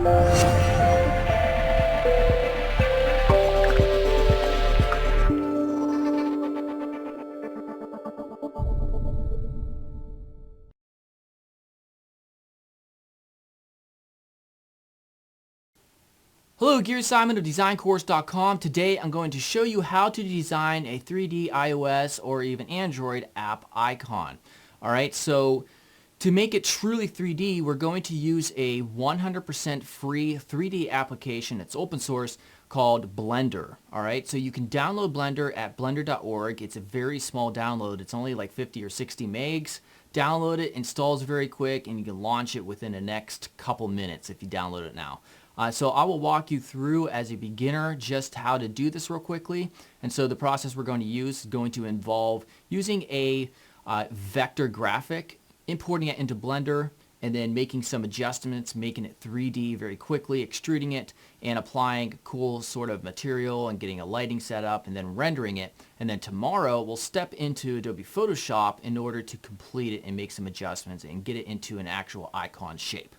Hello, Gear Simon of DesignCourse.com. Today I'm going to show you how to design a 3D iOS or even Android app icon. Alright, so to make it truly 3D, we're going to use a 100% free 3D application. It's open source called Blender. Alright, so you can download Blender at blender.org. It's a very small download. It's only like 50 or 60 megs. Download it, installs very quick, and you can launch it within the next couple minutes if you download it now. So I will walk you through as a beginner just how to do this real quickly. And so the process we're going to use is going to involve using a vector graphic, importing it into Blender, and then making some adjustments, making it 3D very quickly, extruding it, and applying cool sort of material and getting a lighting set up, and then rendering it. And then tomorrow we'll step into Adobe Photoshop in order to complete it and make some adjustments and get it into an actual icon shape.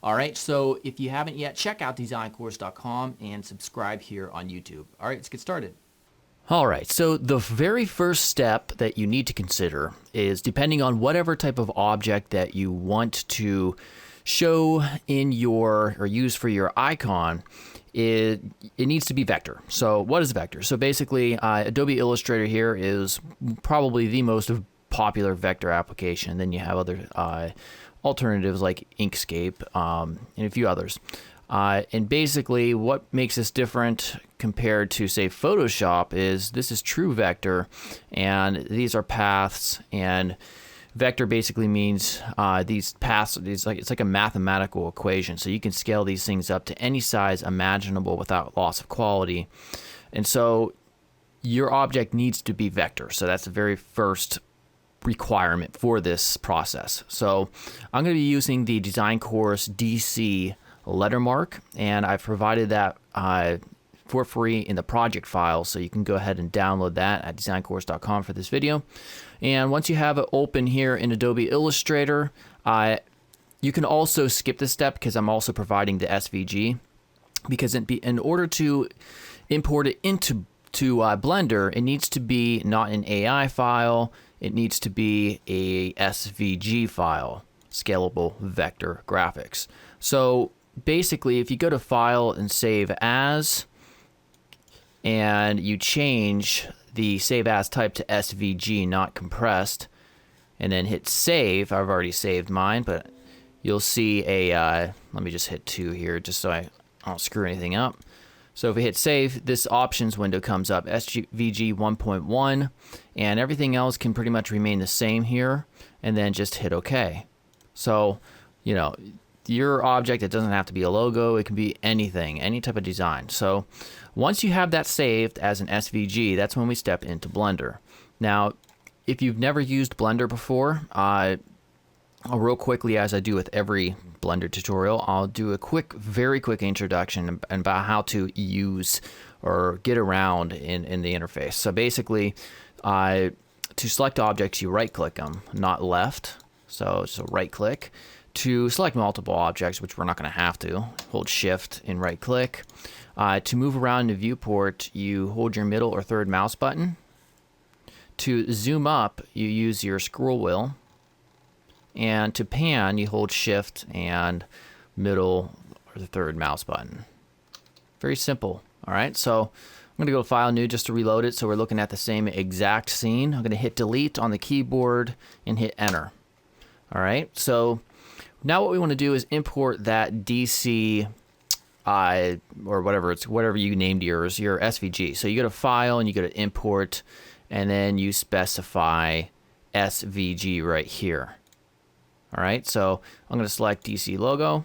Alright, so if you haven't yet, check out DesignCourse.com and subscribe here on YouTube. Alright, let's get started. Alright, so the very first step that you need to consider is, depending on whatever type of object that you want to show in your, or use for your icon, it needs to be vector. So what is vector? So basically, Adobe Illustrator here is probably the most popular vector application. Then you have other alternatives like Inkscape and a few others. And basically what makes this different compared to, say, Photoshop is this is true vector, and these are paths, and vector basically means these paths, it's like a mathematical equation, so you can scale these things up to any size imaginable without loss of quality. And so your object needs to be vector, so that's the very first requirement for this process. So I'm going to be using the Design Course DC lettermark, and I've provided that for free in the project file, so you can go ahead and download that at designcourse.com for this video. And once you have it open here in Adobe Illustrator, you can also skip this step because I'm also providing the SVG, because in order to import it into Blender, it needs to be not an AI file. It needs to be a SVG file, scalable vector graphics. So basically, if you go to File and Save As, and you change the Save As type to SVG, not compressed, and then hit Save. I've already saved mine, but you'll see a, let me just hit 2 here just so I don't screw anything up. So if we hit save, this options window comes up, SVG 1.1, and everything else can pretty much remain the same here, and then just hit OK. So, you know, your object, it doesn't have to be a logo, it can be anything, any type of design. So once you have that saved as an SVG, that's when we step into Blender. Now, if you've never used Blender before, real quickly, as I do with every Blender tutorial, I'll do a very quick introduction about how to use or get around in the interface. So basically, to select objects, you right click them, not left. So right click. To select multiple objects, which we're not going to have to, hold shift and right click. To move around the viewport, you hold your middle or third mouse button. To zoom up, you use your scroll wheel. And to pan, you hold shift and middle or the third mouse button. Very simple. All right, so I'm going to go to File, New, just to reload it, so we're looking at the same exact scene. I'm going to hit Delete on the keyboard and hit Enter. All right, so now what we want to do is import that DC or whatever you named yours, your SVG. So you go to File and you go to Import, and then you specify SVG right here. All right, so I'm going to select DC logo,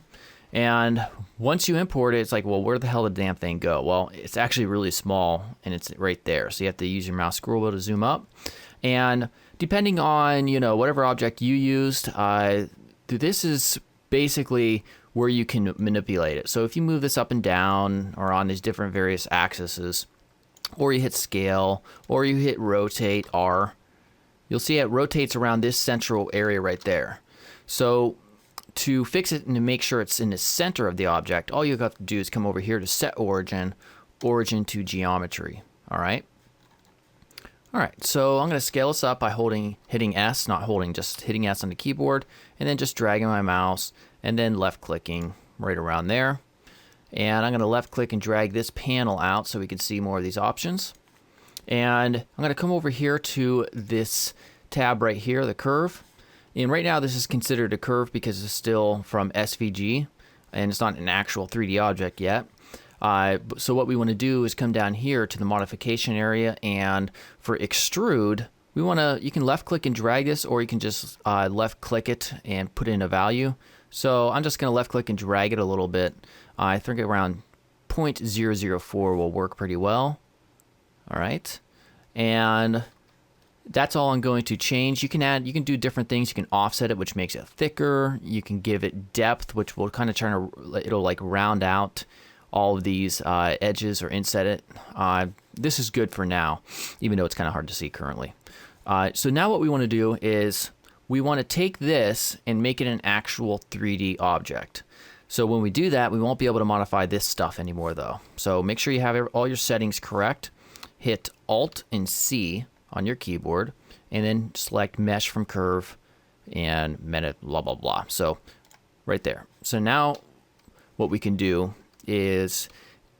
and once you import it, it's like, well, where the hell did the damn thing go? Well, it's actually really small, and it's right there. So you have to use your mouse scroll wheel to zoom up, and depending on whatever object you used, this is basically where you can manipulate it. So if you move this up and down, or on these different various axes, or you hit Scale, or you hit Rotate R, you'll see it rotates around this central area right there. So to fix it and to make sure it's in the center of the object, all you have to do is come over here to set origin, origin to geometry. All right. All right, so I'm going to scale this up by hitting S, not holding, just hitting S on the keyboard, and then just dragging my mouse, and then left-clicking right around there. And I'm going to left-click and drag this panel out so we can see more of these options. And I'm going to come over here to this tab right here, the curve. And right now this is considered a curve because it's still from SVG, and it's not an actual 3D object yet. So what we want to do is come down here to the modification area, and for extrude, you can left click and drag this, or you can just left click it and put in a value. So I'm just going to left click and drag it a little bit. I think around 0.004 will work pretty well. All right. And that's all I'm going to change. You can do different things. You can offset it, which makes it thicker. You can give it depth, which will kind of it'll like round out all of these edges or inset it. This is good for now, even though it's kind of hard to see currently. So now what we want to do is we want to take this and make it an actual 3D object. So when we do that, we won't be able to modify this stuff anymore though. So make sure you have all your settings correct. Hit Alt and C on your keyboard, and then select Mesh from Curve and Meta blah blah blah. So right there. So now what we can do is,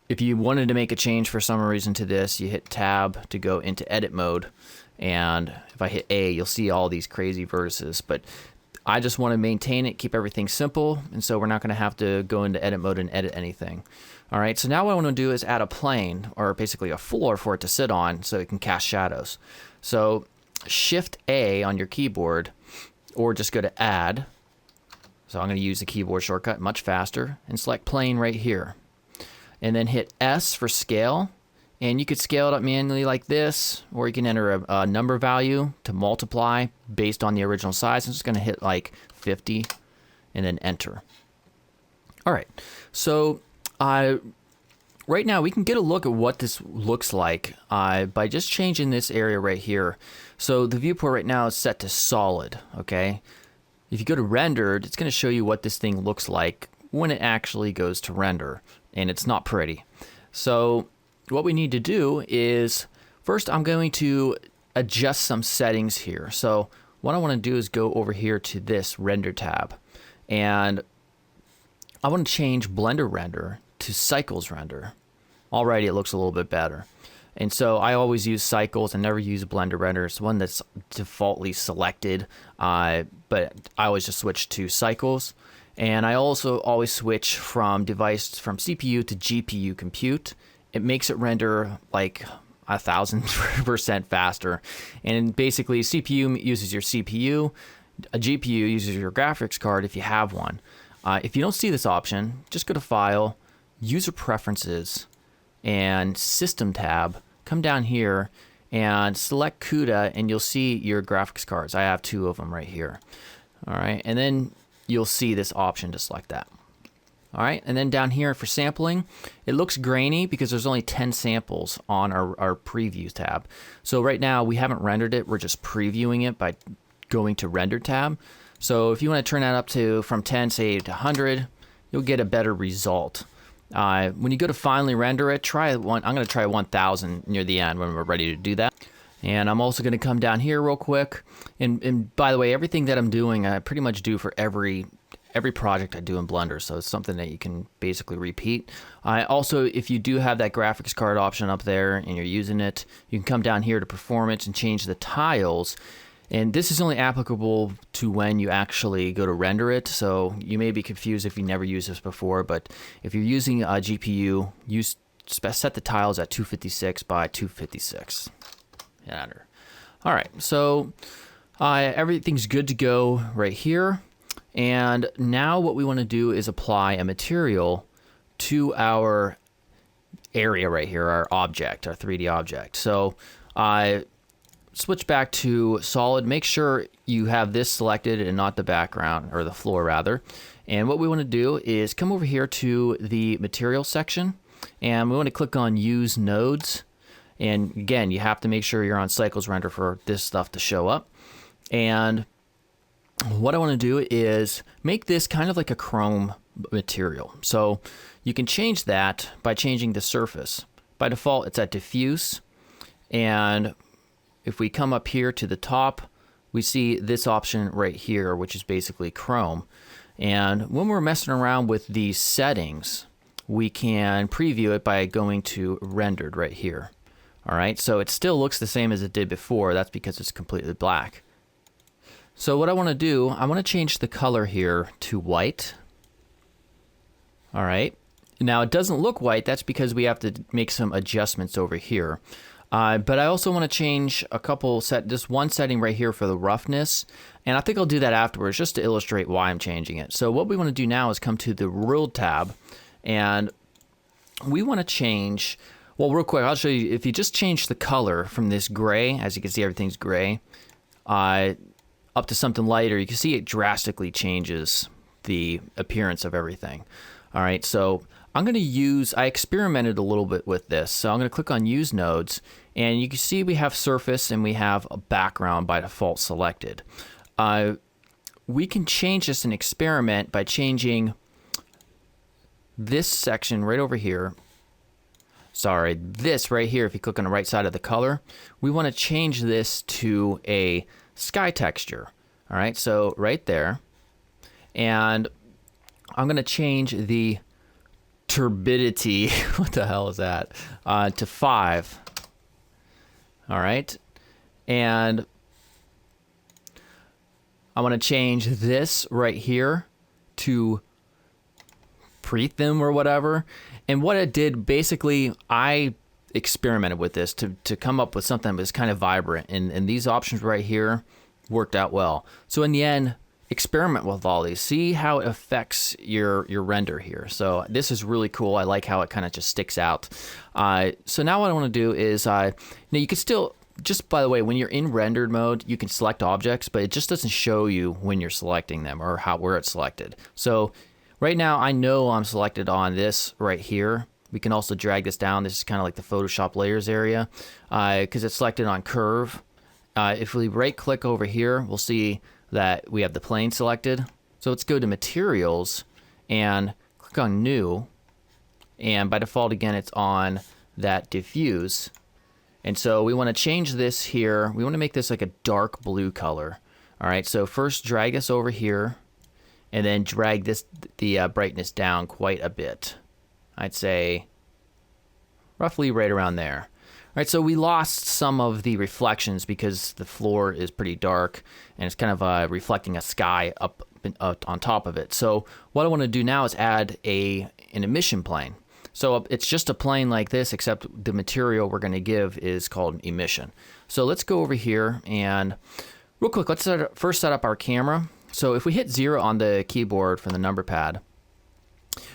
if you wanted to make a change for some reason to this, you hit Tab to go into edit mode, and if I hit A, you'll see all these crazy vertices, but I just want to maintain it, keep everything simple, and so we're not going to have to go into edit mode and edit anything. All right, so now what I want to do is add a plane, or basically a floor for it to sit on so it can cast shadows. So Shift A on your keyboard, or just go to Add. So I'm going to use the keyboard shortcut much faster and select plane right here. And then hit S for scale. And you could scale it up manually like this, or you can enter a number value to multiply based on the original size. I'm just going to hit like 50 and then enter. All right. So right now we can get a look at what this looks like by just changing this area right here. So the viewport right now is set to solid. Okay. If you go to rendered, it's going to show you what this thing looks like when it actually goes to render, and it's not pretty. So what we need to do is, first I'm going to adjust some settings here. So what I want to do is go over here to this render tab, and I want to change Blender Render to Cycles Render. Already it looks a little bit better. And so I always use cycles and never use Blender Render. It's one that's defaultly selected, but I always just switch to cycles. And I also always switch from CPU to GPU compute. It makes it render like 1,000% faster. And basically CPU uses your CPU, a GPU uses your graphics card if you have one. If you don't see this option, just go to File, User Preferences, and System tab, come down here and select CUDA, and you'll see your graphics cards. I have 2 of them right here. All right, and then you'll see this option to select that. All right, and then down here for sampling, it looks grainy because there's only 10 samples on our preview tab. So right now we haven't rendered it, we're just previewing it by going to render tab. So if you want to turn that up to from 10, say to 100, you'll get a better result. When you go to finally render it, I'm going to try 1,000 near the end when we're ready to do that. And I'm also going to come down here real quick. And by the way, everything that I'm doing, I pretty much do for every project I do in Blender. So it's something that you can basically repeat. Also, if you do have that graphics card option up there and you're using it, you can come down here to Performance and change the tiles. And this is only applicable to when you actually go to render it, so you may be confused if you never used this before, but if you're using a GPU, set the tiles at 256 by 256. And enter. All right, so everything's good to go right here, and now what we want to do is apply a material to our area right here, our object, our 3D object. So switch back to solid. Make sure you have this selected and not the background, or the floor rather. And what we want to do is come over here to the material section, and we want to click on use nodes. And again, you have to make sure you're on cycles render for this stuff to show up. And what I want to do is make this kind of like a chrome material. So you can change that by changing the surface. By default, it's at diffuse. And if we come up here to the top, we see this option right here, which is basically chrome. And when we're messing around with these settings, we can preview it by going to rendered right here. All right, so it still looks the same as it did before. That's because it's completely black. So what I want to do, I want to change the color here to white. All right, now it doesn't look white. That's because we have to make some adjustments over here. But I also want to change a couple this one setting right here for the roughness. And I think I'll do that afterwards just to illustrate why I'm changing it. So what we want to do now is come to the World tab, and we want to change, well, real quick, I'll show you. If you just change the color from this gray, as you can see, everything's gray, up to something lighter, you can see it drastically changes the appearance of everything. All right, so I'm going to use, I experimented a little bit with this. So I'm going to click on Use Nodes, and you can see we have surface and we have a background by default selected. We can change this and experiment by changing this section right over here. Sorry, this right here, if you click on the right side of the color, we want to change this to a sky texture. All right, so right there. And I'm going to change the turbidity, what the hell is that, to 5. All right, and I want to change this right here to Prethum or whatever. And what it did, basically, I experimented with this to come up with something that was kind of vibrant, and these options right here worked out well. So in the end, experiment with all these, see how it affects your render here. So this is really cool. I like how it kind of just sticks out. So now what I want to do is, now you can still, just by the way, when you're in rendered mode, you can select objects, but it just doesn't show you when you're selecting them or where it's selected. So right now I know I'm selected on this right here. We can also drag this down. This is kind of like the Photoshop layers area because it's selected on curve. If we right click over here, we'll see that we have the plane selected. So let's go to materials and click on new. And by default, again, it's on that diffuse. And so we want to change this here. We want to make this like a dark blue color. All right, so first drag this over here and then drag the brightness down quite a bit. I'd say roughly right around there. All right, so we lost some of the reflections because the floor is pretty dark and it's kind of reflecting a sky up on top of it. So what I want to do now is add an emission plane. So it's just a plane like this, except the material we're going to give is called emission. So let's go over here and real quick, let's first set up our camera. So if we hit 0 on the keyboard from the number pad,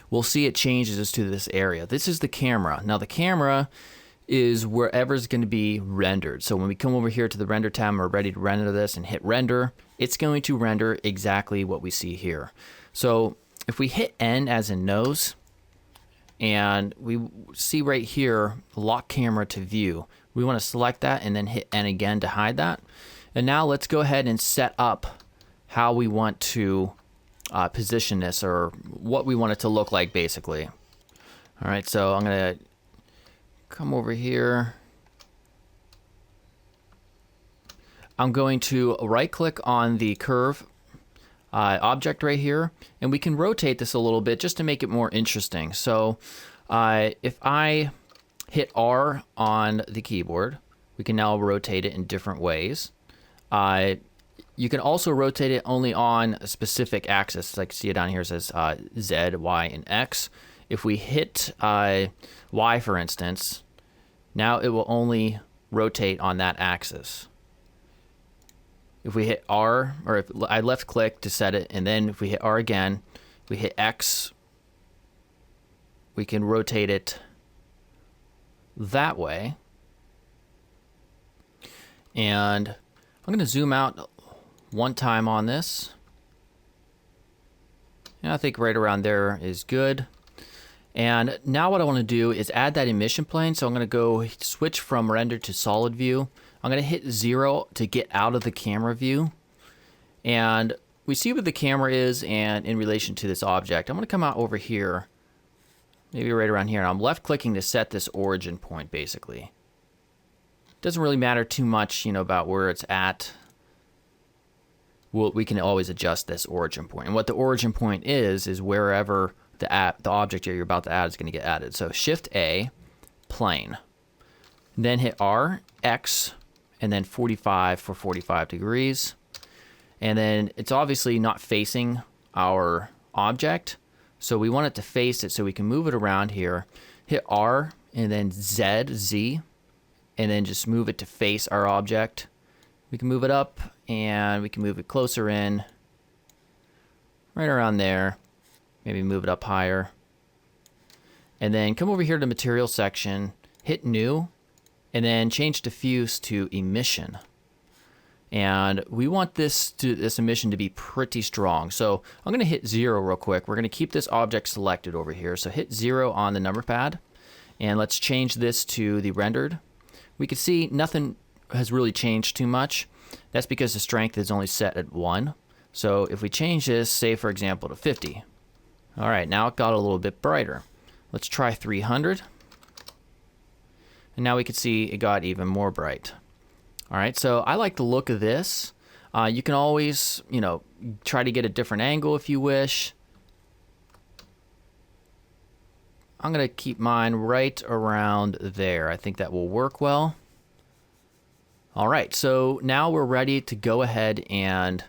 we'll see it changes us to this area. This is the camera. Now the camera is wherever it's going to be rendered. So when we come over here to the render tab and we're ready to render this and hit render, it's going to render exactly what we see here. So if we hit N as in nose, and we see right here, lock camera to view, we want to select that and then hit N again to hide that. And now let's go ahead and set up how we want to position this, or what we want it to look like basically. All right, so I'm going to come over here. I'm going to right click on the curve object right here, and we can rotate this a little bit just to make it more interesting. So if I hit R on the keyboard, we can now rotate it in different ways. You can also rotate it only on a specific axis. Like see it down here, it says Z, Y, and X. If we hit Y, for instance, now it will only rotate on that axis. If we hit R, or if I left click to set it, and then if we hit R again, we hit X, we can rotate it that way. And I'm going to zoom out one time on this. And I think right around there is good. And now what I want to do is add that emission plane. So I'm going to go switch from render to solid view. I'm going to hit 0 to get out of the camera view. And we see where the camera is and in relation to this object. I'm going to come out over here, maybe right around here, and I'm left clicking to set this origin point basically. Doesn't really matter too much, you know, about where it's at. We can always adjust this origin point. And what the origin point is wherever the object you're about to add is going to get added. So Shift A, plane. Then hit R, X, and then 45 for 45 degrees. And then it's obviously not facing our object, so we want it to face it so we can move it around here. Hit R and then Z, and then just move it to face our object. We can move it up and we can move it closer in, right around there. Maybe move it up higher. And then come over here to the material section, hit New, and then change diffuse to emission. And we want this emission to be pretty strong. So I'm going to hit 0 real quick. We're going to keep this object selected over here. So hit 0 on the number pad, and let's change this to the rendered. We can see nothing has really changed too much. That's because the strength is only set at 1. So if we change this, say for example, to 50. All right, now it got a little bit brighter. Let's try 300. And now we can see it got even more bright. All right, so I like the look of this. You can always, you know, try to get a different angle if you wish. I'm going to keep mine right around there. I think that will work well. All right, so now we're ready to go ahead and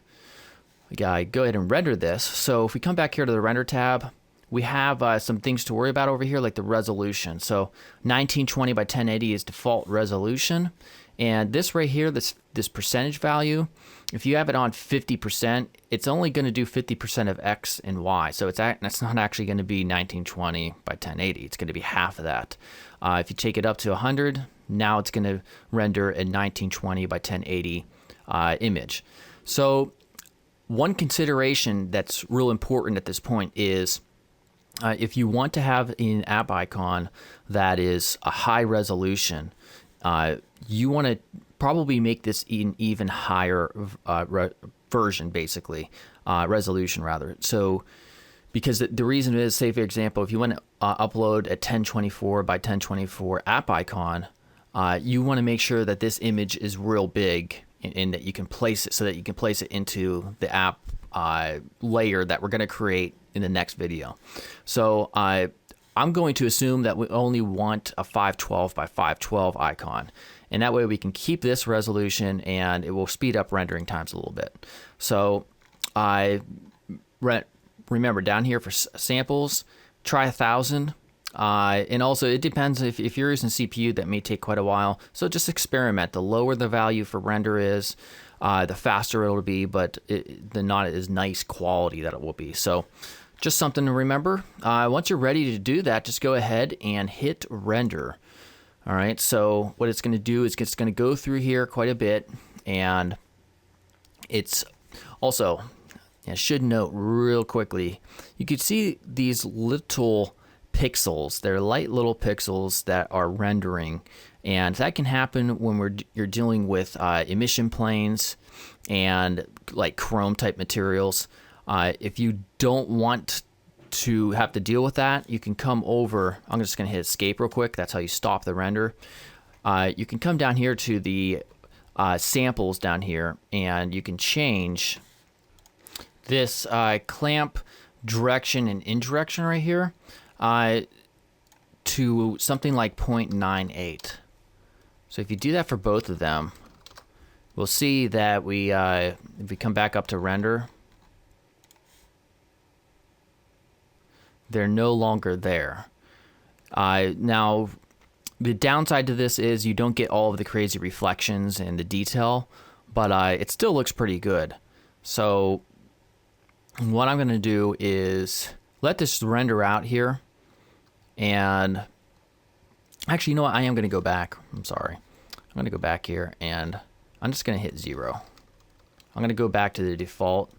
go ahead and render this. So if we come back here to the render tab, we have some things to worry about over here, like the resolution. So 1920 by 1080 is default resolution. And this right here, this percentage value, if you have it on 50%, it's only going to do 50% of X and Y. So it's not actually going to be 1920 by 1080. It's going to be half of that. If you take it up to 100, now it's going to render a 1920 by 1080 image. So one consideration that's real important at this point is if you want to have an app icon that is a high resolution, you want to probably make this an even higher version, basically, resolution rather. So, because the reason is, say for example, if you want to upload a 1024 by 1024 app icon, you want to make sure that this image is real big and that you can place it so that you can place it into the app layer that we're going to create in the next video. So I'm going to assume that we only want a 512 by 512 icon, and that way we can keep this resolution and it will speed up rendering times a little bit. So remember down here for samples, try 1,000. And also it depends if you're using CPU, that may take quite a while. So just experiment. The lower the value for render is, the faster it'll be, but the not as nice quality that it will be. So just something to remember. Once you're ready to do that, just go ahead and hit render. All right, so what it's going to do is it's going to go through here quite a bit, and it's also, I should note real quickly, you can see these little pixels. They're light little pixels that are rendering, and that can happen when you're dealing with emission planes and like chrome type materials. If you don't want to have to deal with that, you can come over. I'm just going to hit escape real quick. That's how you stop the render. You can come down here to the samples down here, and you can change this clamp direction and indirection right here to something like 0.98. So if you do that for both of them, we'll see that if we come back up to render, they're no longer there. Now, the downside to this is you don't get all of the crazy reflections and the detail, but it still looks pretty good. So what I'm going to do is let this render out here. And actually, you know what? I am going to go back. I'm sorry. I'm going to go back here, and I'm just going to hit 0. I'm going to go back to the default,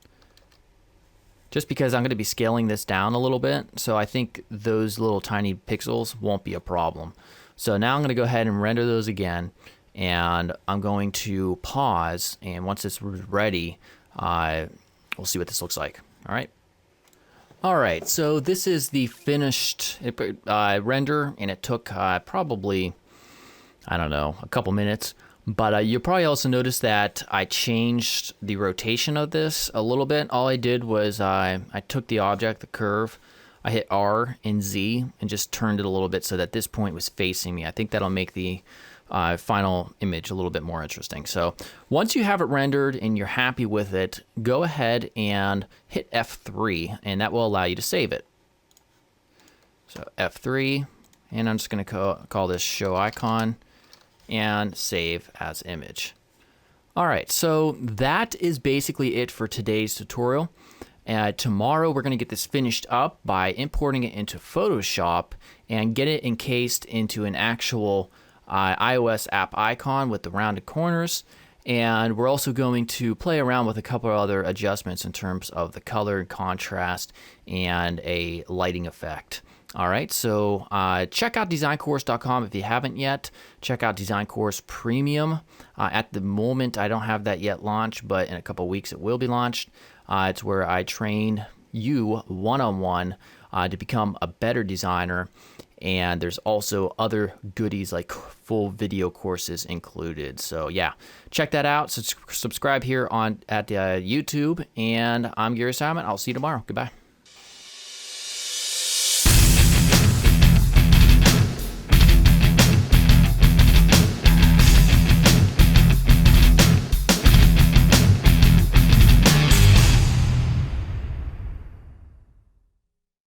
just because I'm going to be scaling this down a little bit. So I think those little tiny pixels won't be a problem. So now I'm going to go ahead and render those again, and I'm going to pause. And once it's ready, we'll see what this looks like. All right. All right, so this is the finished render, and it took probably, I don't know, a couple minutes. But you'll probably also notice that I changed the rotation of this a little bit. All I did was I took the object, the curve, I hit R and Z and just turned it a little bit so that this point was facing me. I think that'll make the final image a little bit more interesting. So once you have it rendered and you're happy with it, go ahead and hit F3, and that will allow you to save it. So F3, and I'm just going to call this show icon and save as image. All right, so that is basically it for today's tutorial. Tomorrow we're going to get this finished up by importing it into Photoshop and get it encased into an actual iOS app icon with the rounded corners. And we're also going to play around with a couple of other adjustments in terms of the color and contrast and a lighting effect. All right, so check out designcourse.com if you haven't yet. Check out Design Course Premium. At the moment, I don't have that yet launched, but in a couple weeks it will be launched. It's where I train you one-on-one to become a better designer. And there's also other goodies like full video courses included. So yeah, check that out. Subscribe here at YouTube. And I'm Gary Simon. I'll see you tomorrow. Goodbye.